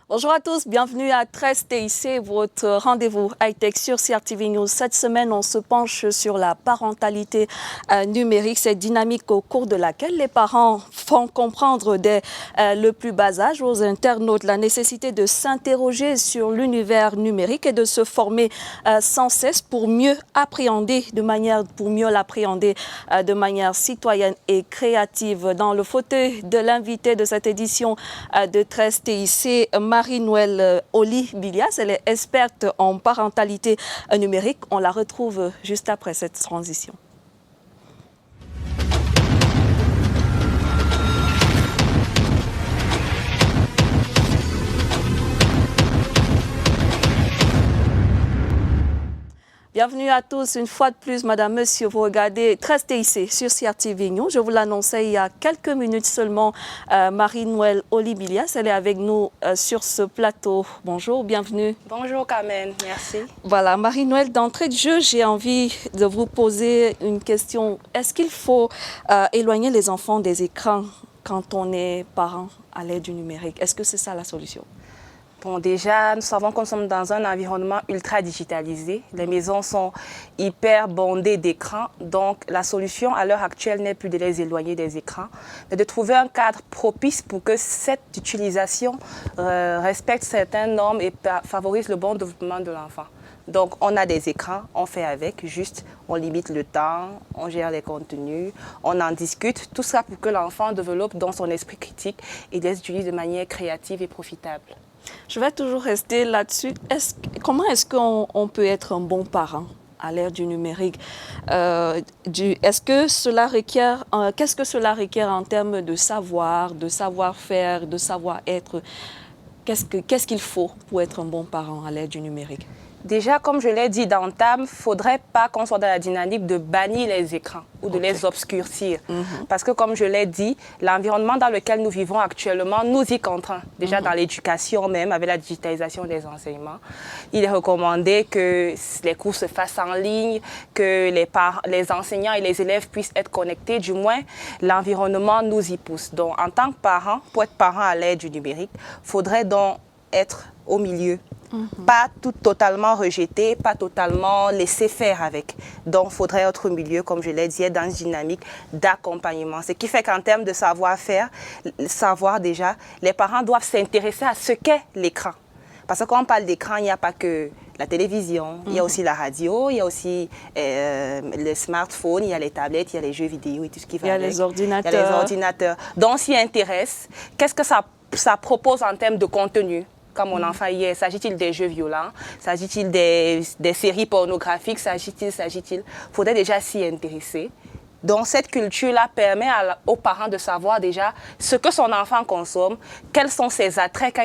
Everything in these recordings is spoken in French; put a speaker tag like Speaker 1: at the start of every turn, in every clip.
Speaker 1: Bonjour à tous, bienvenue à 13 TIC, votre rendez-vous high-tech sur CRTV News. Cette semaine, on se penche sur la parentalité numérique, cette dynamique au cours de laquelle les parents font comprendre dès le plus bas âge aux internautes la nécessité de s'interroger sur l'univers numérique et de se former sans cesse pour mieux l'appréhender de manière citoyenne et créative. Dans le fauteuil de l'invité de cette édition de 13 TIC, Marie-Noëlle Oli-Bilias, elle est experte en parentalité numérique. On la retrouve juste après cette transition. Bienvenue à tous. Une fois de plus, madame, monsieur, vous regardez 13 TIC sur CRTV News. Je vous l'annonçais il y a quelques minutes seulement. Marie-Noëlle Oli-Bilias, elle est avec nous sur ce plateau. Bonjour, bienvenue.
Speaker 2: Bonjour Carmen, merci.
Speaker 1: Voilà, Marie-Noëlle, d'entrée de jeu, j'ai envie de vous poser une question. Est-ce qu'il faut éloigner les enfants des écrans quand on est parent à l'aide du numérique? Est-ce que c'est ça la solution?
Speaker 2: Bon, déjà, nous savons que nous sommes dans un environnement ultra digitalisé. Les maisons sont hyper bondées d'écrans. Donc, la solution à l'heure actuelle n'est plus de les éloigner des écrans, mais de trouver un cadre propice pour que cette utilisation respecte certaines normes et favorise le bon développement de l'enfant. Donc, on a des écrans, on fait avec, juste, on limite le temps, on gère les contenus, on en discute. Tout ça pour que l'enfant développe dans son esprit critique et les utilise de manière créative et profitable.
Speaker 1: Je vais toujours rester là-dessus. Comment est-ce qu'on peut être un bon parent à l'ère du numérique? Qu'est-ce que cela requiert en termes de savoir, de savoir-faire, de savoir-être? Qu'est-ce qu'il faut pour être un bon parent à l'ère du numérique?
Speaker 2: Déjà, comme je l'ai dit d'entame, il ne faudrait pas qu'on soit dans la dynamique de bannir les écrans ou de les obscurcir. Parce que, comme je l'ai dit, l'environnement dans lequel nous vivons actuellement nous y contraint. Déjà dans l'éducation même, avec la digitalisation des enseignements. Il est recommandé que les cours se fassent en ligne, que les enseignants et les élèves puissent être connectés. Du moins, l'environnement nous y pousse. Donc, en tant que parent, pour être parent à l'aide du numérique, il faudrait donc être au milieu. Pas tout totalement rejeté, pas totalement laissé faire avec. Donc, il faudrait être au milieu, comme je l'ai dit, être dans une dynamique d'accompagnement. Ce qui fait qu'en termes de savoir-faire, savoir déjà, les parents doivent s'intéresser à ce qu'est l'écran. Parce que quand on parle d'écran, il n'y a pas que la télévision, il y a aussi la radio, il y a aussi les smartphones, il y a les tablettes, il y a les jeux vidéo et tout ce qui va avec.
Speaker 1: Il y a les ordinateurs.
Speaker 2: Il y a les ordinateurs. Donc, on s'y intéresse. Qu'est-ce que ça propose en termes de contenu? Comme mon enfant hier, s'agit-il des jeux violents? S'agit-il des séries pornographiques? Il faudrait déjà s'y intéresser. Donc, cette culture-là permet aux parents de savoir déjà ce que son enfant consomme, quels sont ses attraits quand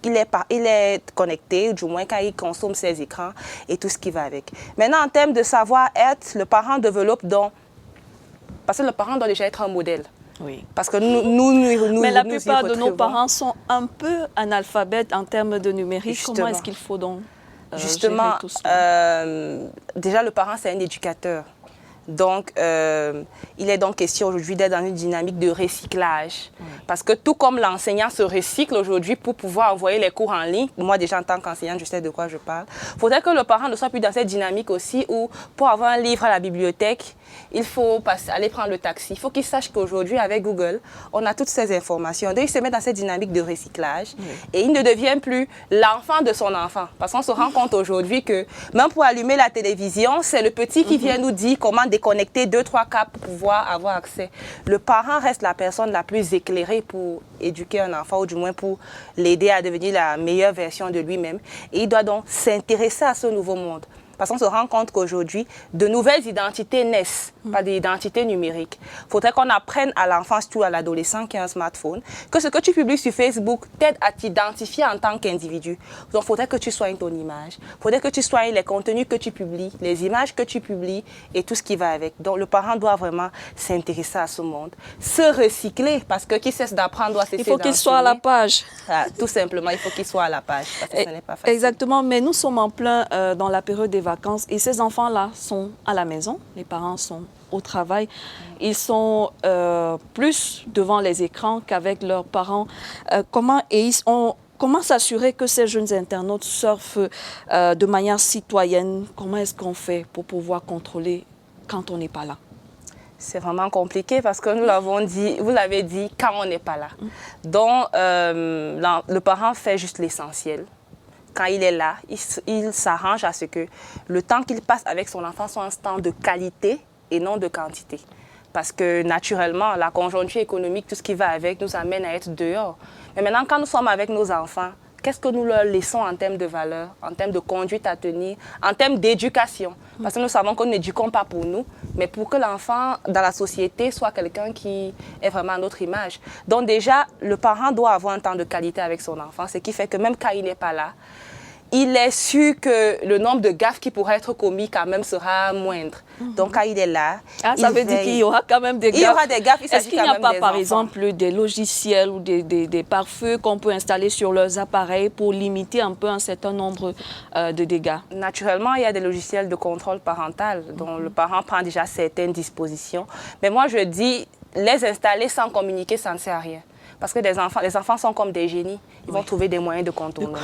Speaker 2: il est connecté, ou du moins quand il consomme ses écrans et tout ce qui va avec. Maintenant, en termes de savoir-être, le parent développe parce que le parent doit déjà être un modèle.
Speaker 1: Oui.
Speaker 2: Parce que
Speaker 1: mais la plupart de nos parents sont un peu analphabètes en termes de numérique.
Speaker 2: Justement.
Speaker 1: Comment est-ce qu'il faut donc
Speaker 2: Justement,
Speaker 1: gérer tout cela?
Speaker 2: déjà le parent c'est un éducateur. Donc, il est donc question aujourd'hui d'être dans une dynamique de recyclage. Parce que tout comme l'enseignant se recycle aujourd'hui pour pouvoir envoyer les cours en ligne, moi déjà en tant qu'enseignante, je sais de quoi je parle, il faudrait que le parent ne soit plus dans cette dynamique aussi où pour avoir un livre à la bibliothèque, il faut aller prendre le taxi. Il faut qu'il sache qu'aujourd'hui, avec Google, on a toutes ces informations. Donc, il se met dans cette dynamique de recyclage et il ne devient plus l'enfant de son enfant. Parce qu'on se rend compte aujourd'hui que même pour allumer la télévision, c'est le petit qui vient nous dire comment déconnecter 2-3 câbles pour pouvoir avoir accès. Le parent reste la personne la plus éclairée pour éduquer un enfant ou du moins pour l'aider à devenir la meilleure version de lui-même. Et il doit donc s'intéresser à ce nouveau monde. Parce qu'on se rend compte qu'aujourd'hui, de nouvelles identités naissent, pas des identités numériques. Il faudrait qu'on apprenne à l'enfant, surtout à l'adolescent qui a un smartphone, que ce que tu publies sur Facebook t'aide à t'identifier en tant qu'individu. Donc, il faudrait que tu soignes ton image. Il faudrait que tu soignes les contenus que tu publies, les images que tu publies et tout ce qui va avec. Donc, le parent doit vraiment s'intéresser à ce monde, se recycler, parce que qui cesse d'apprendre doit cesser d'enseigner.
Speaker 1: Il faut qu'il soit à la page.
Speaker 2: Ah, tout simplement, il faut qu'il soit à la page, parce que ce n'est pas facile.
Speaker 1: Exactement, mais nous sommes en plein dans la période des vacances et ces enfants-là sont à la maison, les parents sont au travail, ils sont plus devant les écrans qu'avec leurs parents. Comment s'assurer que ces jeunes internautes surfent de manière citoyenne? Comment est-ce qu'on fait pour pouvoir contrôler quand on n'est pas là?
Speaker 2: C'est vraiment compliqué parce que nous l'avons dit, vous l'avez dit, quand on n'est pas là. Donc, le parent fait juste l'essentiel. Quand il est là, il s'arrange à ce que le temps qu'il passe avec son enfant soit un temps de qualité et non de quantité. Parce que naturellement, la conjoncture économique, tout ce qui va avec, nous amène à être dehors. Mais maintenant, quand nous sommes avec nos enfants, qu'est-ce que nous leur laissons en termes de valeurs, en termes de conduite à tenir, en termes d'éducation? Parce que nous savons que nous n'éduquons pas pour nous, mais pour que l'enfant, dans la société, soit quelqu'un qui est vraiment à notre image. Donc déjà, le parent doit avoir un temps de qualité avec son enfant, ce qui fait que même quand il n'est pas là, il est sûr que le nombre de gaffes qui pourraient être commis quand même sera moindre. Donc, quand il est là,
Speaker 1: ça veut dire qu'il y aura quand même des gaffes.
Speaker 2: Il y aura des gaffes.
Speaker 1: Est-ce qu'il n'y a pas, par exemple, des logiciels ou des pare-feux qu'on peut installer sur leurs appareils pour limiter un peu un certain nombre de dégâts?
Speaker 2: Naturellement, il y a des logiciels de contrôle parental dont le parent prend déjà certaines dispositions. Mais moi, je dis, les installer sans communiquer, ça ne sert à rien. Parce que les enfants sont comme des génies. Ils vont trouver des moyens de contournement.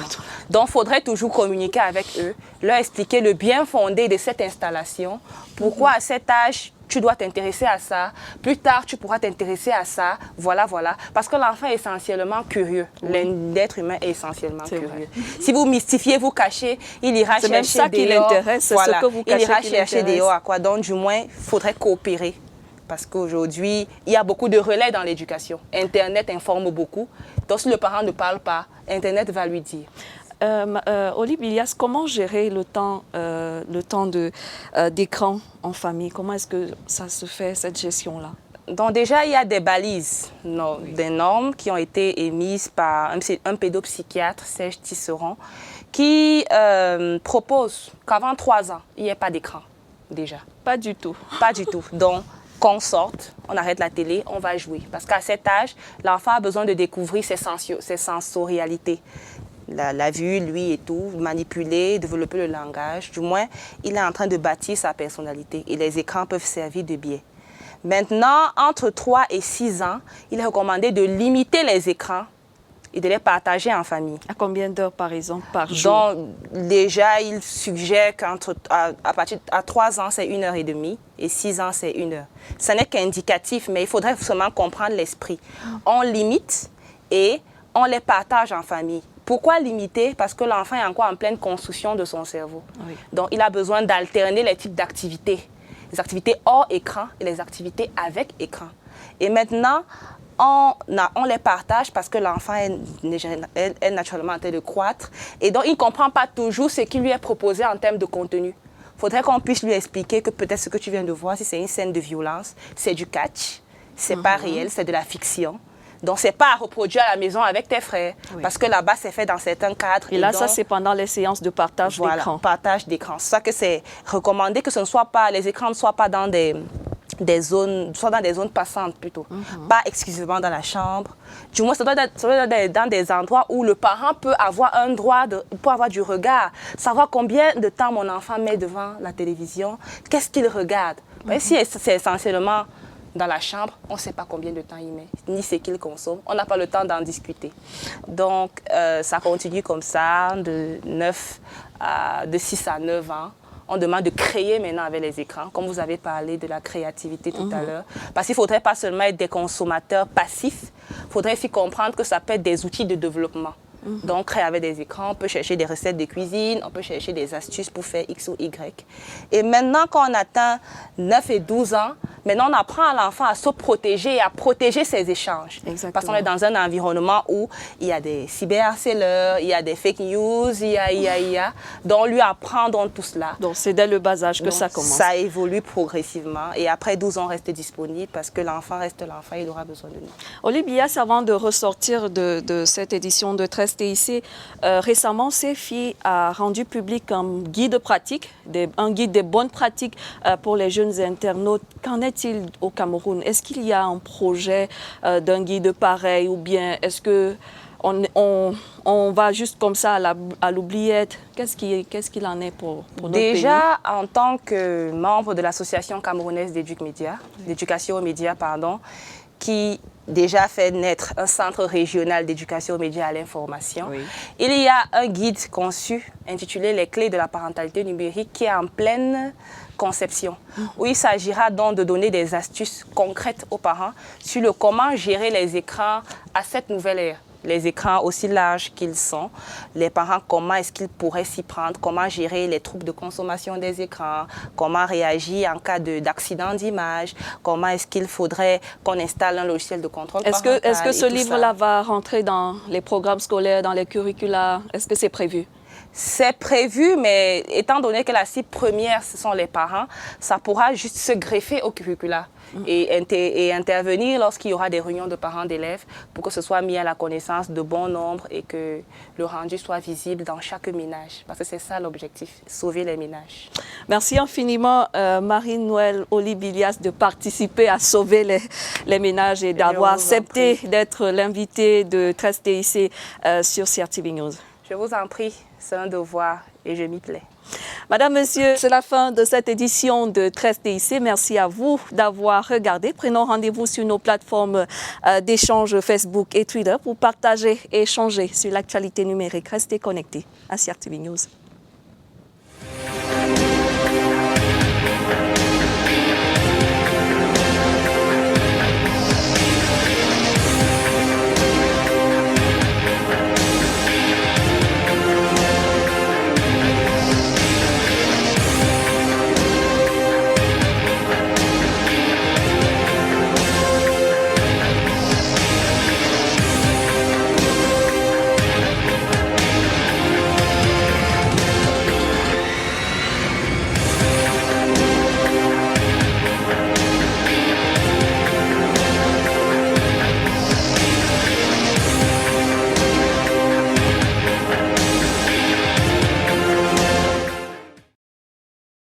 Speaker 2: Donc, il faudrait toujours communiquer avec eux, leur expliquer le bien fondé de cette installation. Pourquoi, à cet âge, tu dois t'intéresser à ça. Plus tard, tu pourras t'intéresser à ça. Voilà, voilà. Parce que l'enfant est essentiellement curieux. L'être humain est essentiellement curieux. Si vous mystifiez, vous cachez, il ira chercher dehors. C'est même ça qui
Speaker 1: l'intéresse,
Speaker 2: voilà.
Speaker 1: ce que vous cachez.
Speaker 2: Il ira chercher dehors à quoi. Donc, du moins, il faudrait coopérer. Parce qu'aujourd'hui, il y a beaucoup de relais dans l'éducation. Internet informe beaucoup. Donc, si le parent ne parle pas, Internet va lui dire.
Speaker 1: Oli Bilias, comment gérer le temps d'écran en famille? Comment est-ce que ça se fait, cette gestion-là?
Speaker 2: Donc déjà, il y a des balises, des normes qui ont été émises par un pédopsychiatre, Serge Tisserand, qui propose qu'avant 3 ans, il n'y ait pas d'écran, déjà.
Speaker 1: Pas du tout.
Speaker 2: Pas du tout. Donc, qu'on sorte, on arrête la télé, on va jouer. Parce qu'à cet âge, l'enfant a besoin de découvrir ses sensorialités. La vue, lui et tout, manipuler, développer le langage. Du moins, il est en train de bâtir sa personnalité et les écrans peuvent servir de biais. Maintenant, entre 3 et 6 ans, il est recommandé de limiter les écrans et de les partager en famille.
Speaker 1: À combien d'heures, par exemple, par jour?
Speaker 2: Donc, déjà, il suggère qu'à 3 ans, c'est 1h30 et 6 ans, c'est 1 heure. Ce n'est qu'indicatif, mais il faudrait seulement comprendre l'esprit. On limite et on les partage en famille. Pourquoi limiter? Parce que l'enfant est encore en pleine construction de son cerveau. Oui. Donc, il a besoin d'alterner les types d'activités. Les activités hors écran et les activités avec écran. Et maintenant, on les partage parce que l'enfant est naturellement en train de croître. Et donc, il ne comprend pas toujours ce qui lui est proposé en termes de contenu. Il faudrait qu'on puisse lui expliquer que peut-être ce que tu viens de voir, si c'est une scène de violence, c'est du catch, c'est pas réel, c'est de la fiction. Donc, ce n'est pas à reproduire à la maison avec tes frères. Oui. Parce que là-bas, c'est fait dans certains cadres.
Speaker 1: Et là, donc, ça, c'est pendant les séances de partage d'écran.
Speaker 2: Voilà, partage d'écran. C'est ça que c'est recommandé que ce ne soit pas, les écrans ne soient pas dans des zones, soit dans des zones passantes plutôt. Pas exclusivement dans la chambre. Du moins, ça doit être dans des endroits où le parent peut avoir un droit, peut avoir du regard. Savoir combien de temps mon enfant met devant la télévision, qu'est-ce qu'il regarde. Si c'est essentiellement dans la chambre, on ne sait pas combien de temps il met, ni ce qu'il consomme. On n'a pas le temps d'en discuter. Donc, ça continue comme ça, de 6 à 9 ans. On demande de créer maintenant avec les écrans, comme vous avez parlé de la créativité tout à l'heure. Parce qu'il ne faudrait pas seulement être des consommateurs passifs, il faudrait aussi comprendre que ça peut être des outils de développement. Donc, créer avec des écrans, on peut chercher des recettes de cuisine, on peut chercher des astuces pour faire X ou Y. Et maintenant, quand on atteint 9 et 12 ans, maintenant, on apprend à l'enfant à se protéger et à protéger ses échanges. Exactement. Parce qu'on est dans un environnement où il y a des cyberharceleurs, il y a des fake news, il y a. Donc, lui apprendre tout cela.
Speaker 1: Donc, c'est dès le bas âge que
Speaker 2: donc,
Speaker 1: ça commence.
Speaker 2: Ça évolue progressivement. Et après 12 ans, reste disponible parce que l'enfant reste l'enfant, il aura besoin de nous.
Speaker 1: Oli Bilias, avant de ressortir de cette édition de 13 TIC, récemment, CFI a rendu public un guide pratique, un guide des bonnes pratiques pour les jeunes internautes. Qu'en est-il au Cameroun? Est-ce qu'il y a un projet d'un guide pareil ou bien est-ce qu'on va juste comme ça à l'oubliette? Qu'est-ce qu'il en est pour notre pays?
Speaker 2: Déjà, en tant que membre de l'association camerounaise d'éducation aux médias, qui déjà fait naître un centre régional d'éducation aux médias et à l'information.
Speaker 1: Oui.
Speaker 2: Il y a un guide conçu intitulé « Les clés de la parentalité numérique » qui est en pleine conception, où il s'agira donc de donner des astuces concrètes aux parents sur le comment gérer les écrans à cette nouvelle ère. Les écrans aussi larges qu'ils sont, les parents, comment est-ce qu'ils pourraient s'y prendre, comment gérer les troubles de consommation des écrans, comment réagir en cas d'accident d'image, comment est-ce qu'il faudrait qu'on installe un logiciel de contrôle parental.
Speaker 1: Est-ce que ce livre-là va rentrer dans les programmes scolaires, dans les curricula? Est-ce que c'est prévu?
Speaker 2: C'est prévu, mais étant donné que la cible première, ce sont les parents, ça pourra juste se greffer au curricula et intervenir lorsqu'il y aura des réunions de parents d'élèves pour que ce soit mis à la connaissance de bon nombre et que le rendu soit visible dans chaque ménage. Parce que c'est ça l'objectif, sauver les ménages.
Speaker 1: Merci infiniment, Marie-Noëlle Oli-Bilias, de participer à sauver les ménages et d'avoir accepté d'être l'invitée de 13 TIC sur CRTV News.
Speaker 2: Je vous en prie, c'est un devoir et je m'y plais.
Speaker 1: Madame, Monsieur, c'est la fin de cette édition de 13 TIC. Merci à vous d'avoir regardé. Prenons rendez-vous sur nos plateformes d'échange Facebook et Twitter pour partager et échanger sur l'actualité numérique. Restez connectés à CRTV News.